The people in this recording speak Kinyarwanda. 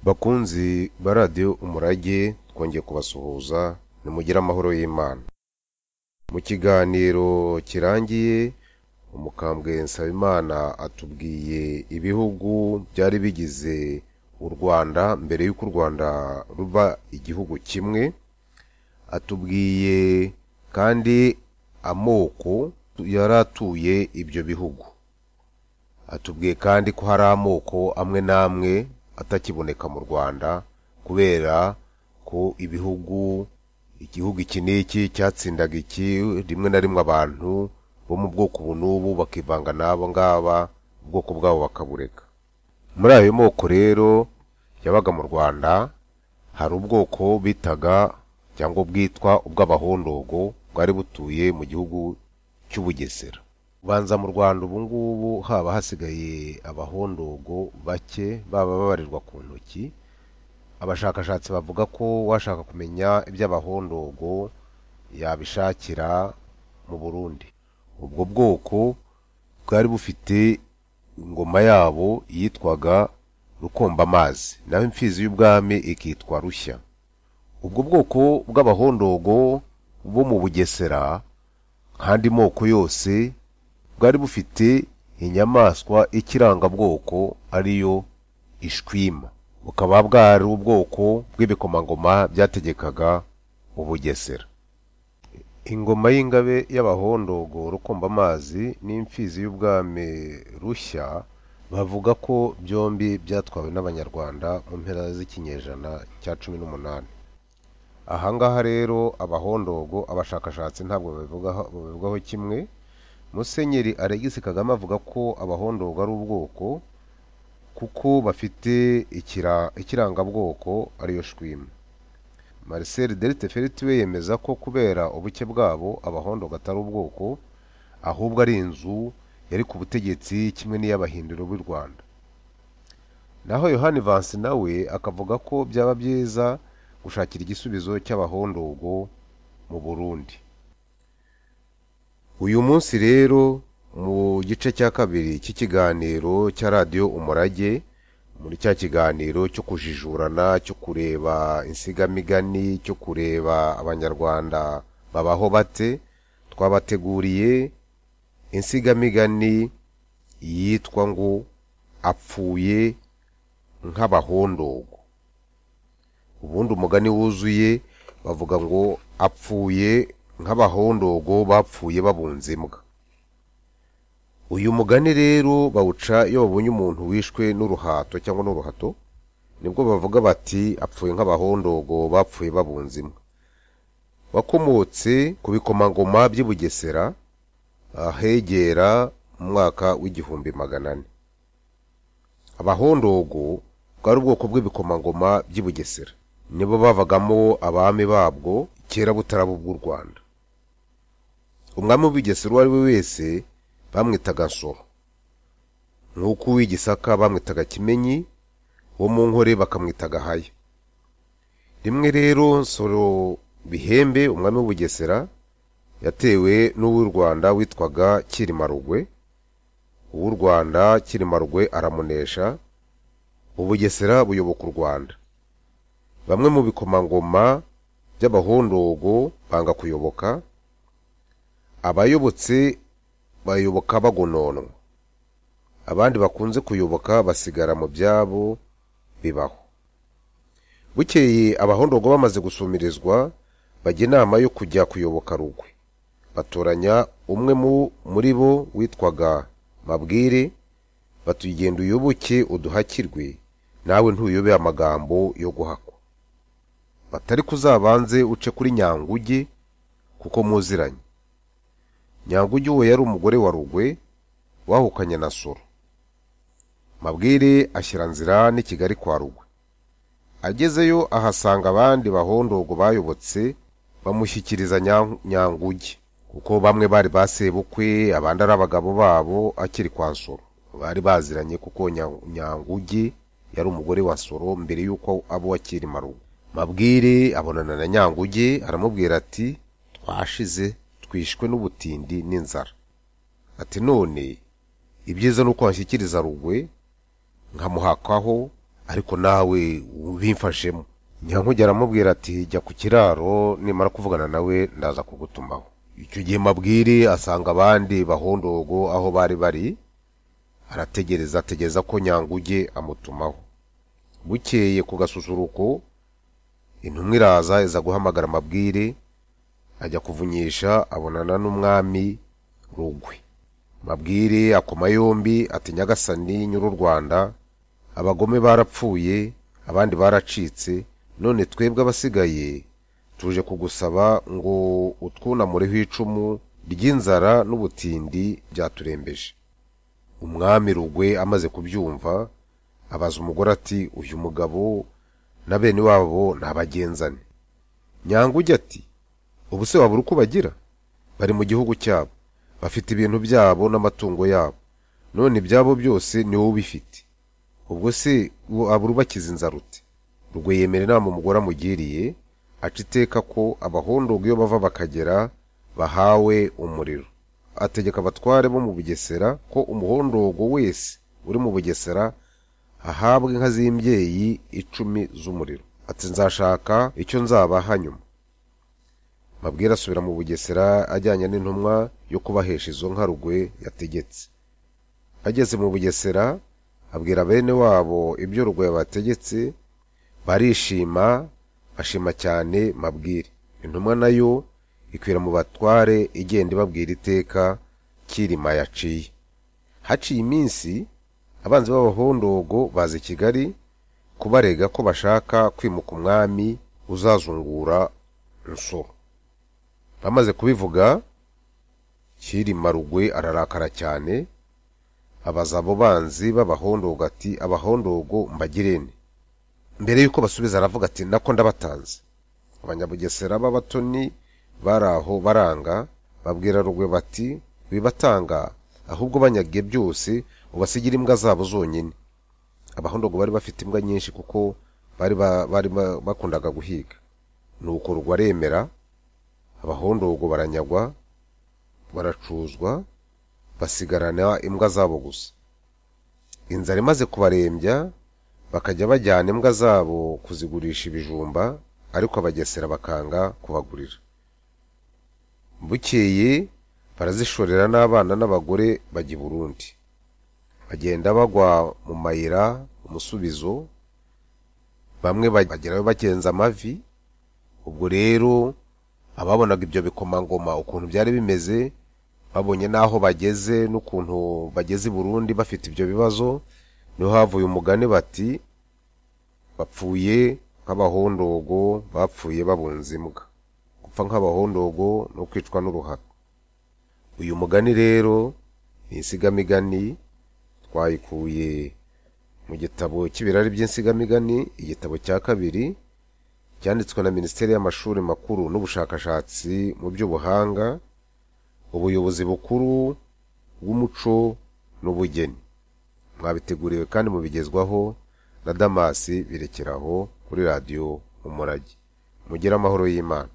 Bakunzi ba Radio Umurage twongeye kubasuhuza nimugira amahoro y'Imana. Mu kiganiro kirangiye umukambwe Nsabimana atubwiye ibihugu byari bigize u Rwanda mbere y'uko u Rwanda ruba igihugu kimwe, atubwiye kandi amoko yaratuye ibyo bihugu. Atubwiye kandi ko hari amoko amwe namwe atakiboneka mu Rwanda kubera ko igihugu iki n'iki cyatsindaga iki, rimwe na rimwe abantu bo mu bwoko bunubu bakivanga n'abo ngaba, ubwoko bwabo bakabureka. Muri ayo moko rero yabaga mu Rwanda hari ubwoko bitaga cyangwa bwitwa ubw'abahondogo bwari butuye mu gihugu cy'Ubugesera. Banza mu Rwanda ubu ngubu haba hasigaye abahondogo bake baba babarirwa ku ntoki. Abashakashatsi bavuga ko washaka kumenya iby'abahondogo yabishakira mu Burundi. Ubwo bwoko bwari bufite ingoma yabo yitwaga Rukombamazi, naho imfizi y'ubwami ikitwa Rushya. Ubwo bwoko bw'abahondogo bo mu Bugesera kandi moko yose bwari bufite inyamaswa ikirangabwoko ariyo ishwima. Bukaba bwari ubwoko bw'ibikomangoma byategekaga Ubugesera. Ingoma y'ingabe y'abahondogo Rukombamazi n'imfizi y'ubwami Rushya bavuga ko byombi byatwawe n'Abanyarwanda mu mpera z'ikinyejana cya 18. Ahangaha rero abahondogo abashakashatsi ntabwo babivugaho kimwe. Musenyeri Alegisi Kagame avuga ko abahondogo ari ubwoko kuko bafite ikirangabwoko ariyo shwima. Marcel Deltefeldt we yemeza ko kubera ubuke bwabo abahondogo atari ubwoko ahubwo ari inzu yari ku butegetsi kimwe n'iy'abahindiro b'u Rwanda. Naho Yohani Vansi nawe akavuga ko byaba byiza gushakira igisubizo cy'abahondogo mu Burundi. Uyu munsi rero mu gice cya kabiri cy'ikiganiro cya Radio Umurage, muri cya kiganiro cyo kujijurana, cyo kureba insigamigani, cyo kureba Abanyarwanda babaho bate, twabateguriye insigamigani yitwa ngo apfuye nk'abahondogo. Ubundi umugani wuzuye bavuga ngo apfuye nk'abahondogo bapfuye babunze imbwa. Uyu mugani rero bawuca iyo babonye umuntu wishwe n'uruhato cyangwa n'uruhato, nibwo bavuga bati apfuye nk'abahondogo bapfuye babunze imbwa. Wakomotse ku bikomangoma by'i Bugesera ahegera mu mwaka w'1400. Abahondogo bwari ubwoko bw'ibikomangoma by'i Bugesera, nibo bavagamo abami babwo kera butaraba bw'u Rwanda. Umwami w'Ubugesera uwo ari we wese bamwitaga Nsoro, nk'uko uw'Igisaka bamwitaga Kimenyi, wo mu Nkore bakamwitaga Haya. Rimwe rero Nsoro Bihembe umwami w'Ubugesera yatewe n'uw'u Rwanda witwaga Cyilima-Rugwe. Uw'u Rwanda Cyilima-Rugwe aramunesha, Ubugesera buyoboka u Rwanda. Bamwe mu bikomangoma by'abahondogo banga kuyoboka, abayobotse bayoboka bagononwa, abandi bakunze kuyoboka basigara mu byabo bibaho. Bukeye abahondogo bamaze gusumirizwa bajya inama yo kujya kuyoboka Rugwe. Batoranya umwe muri bo witwaga Mabwire, batugenda uyoboke uduhakirwe, nawe ntuyobe amagambo yo guhakwa. Batari kuzabanze uce kuri Nyanguge kuko muziranye. Nyanguge uwo yari umugore wa Rugwe wahukanye na Nsoro. Mabwire ashyira nzira n'i Kigali kwa Rugwe. Agezeyo ahasanga abandi bahondogo bayobotse bamushyikiriza Nyanguge, kuko bamwe bari basebukwe abandi ari abagabo babo akiri kwa Nsoro. Bari baziranye kuko Nyanguge yari umugore wa Nsoro mbere y'uko abo wa Cyilima-Rugwe. Mabwire abonana na Nyanguge aramubwira ati twashize twishwe n'ubutindi n'inzara. Ati none ibyiza nuko wanshyikiriza Rugwe nkamuhakaho ariko nawe ubimfashemo. Nyankuge aramubwira ati jya ku kiraro, nimara kuvugana nawe ndaza kugutumaho. Icyo gihe Mabwire asanga abandi bahondogo aho bari, ategereza ko Nyanguge amutumaho. Bukeye ku gasusuruko intumwa iraza iza guhamagara Mabwire, ajya kuvunyisha abonana n'umwami Rugwe. Mabwire akoma yombi ati Nyagasani ny'u Rwanda, abagome barapfuye, abandi baracitse, none twebwe abasigaye tuje kugusaba ngo utwunamureho icumu ry'inzara n'ubutindi byaturembeje. Umwami Rugwe amaze kubyumva abaza umugore ati uyu mugabo na bene wabo nabagenzane. Nyanguge ati ubu se wabura uko bagira? Bari mu gihugu cyabo, bafite ibintu byabo n'amatungo yabo, none ibyabo byose ni wowe ubifite, ubwo se abura ubakiza inzara ute? Rugwe yemera inama umugore amugiriye, aca iteka ko abahondogo iyo bava bakagera bahawe umuriro. Ategeka abatware bo mu Bugesera ko umuhondogo wese uri mu Bugesera ahabwa inka z'imbyeyi 10 z'umuriro. Ati nzashaka icyo nzabaha nyuma. Mabwire asubira mu Bugesera ajyanye n'intumwa yo kubahesha izo nka Rugwe yategetse. Ageze mu Bugesera abwira bene wabo ibyo Rugwe yabategetse, barishima, bashima cyane Mabwire. Intumwa nayo ikwira mu batware igenda ibabwira iteka Kirima yaciye. Haciye iminsi abanzi b'abahondogo baza Kigali kubarega ko bashaka kwimuka umwami uzazungura Nsoro. Bamaze kubivuga Kirima Rugwe ararakara cyane, abaza abo banzi b'abahondogo ati abahondogo mbagirene. Mbere yuko basubiza aravuga ati nako ndabatanze. Abanyabugesera b'abatoni baraho baranga, babwira Rugwe bati bibatanga ahubwo banyage byose ubasigira imbwa zabo zonyine. Abahondogo bari bafite imbwa nyinshi kuko bari bakundaga guhiga. Nuko Rugwe aremera, abahondogo baranyagwa, baracuzwa, basigarana imbwa zabo gusa. Inzara imaze kubarembya bakajya bajyana imbwa zabo kuzigurisha ibijumba, ariko abagesera bakanga kubagurira. Bukeye barazishorera n'abana n'abagore bajya i Burundi. Bagenda bagwa mu mayira umusubizo, bamwe bagerayo bagenza amavi. Ubwo rero ababonaga ibyo bikomangoma ukuntu byari bimeze, babonye naho bageze n'ukuntu bageze i Burundi bafite ibyo bibazo, niho havuye umugani bati bapfuye nk'abahondogo bapfuye babunze imbwa. Gupfa nk'abahondogo no kwicwa n'uruhaka. Uyu mugani rero ni insigamigani twayikuye mu gitabo cy'ibirari by'insigamigani, igitabo cya 2 cyanditswe na Minisiteri y'Amashuri Makuru n'Ubushakashatsi mu by'ubuhanga, ubuyobozi bukuru bw'umuco n'ubugeni. Mwabiteguriwe kandi mubigezwaho na Damasi Birekeraho kuri Radio Umurage. Mugira amahoro y'Imana.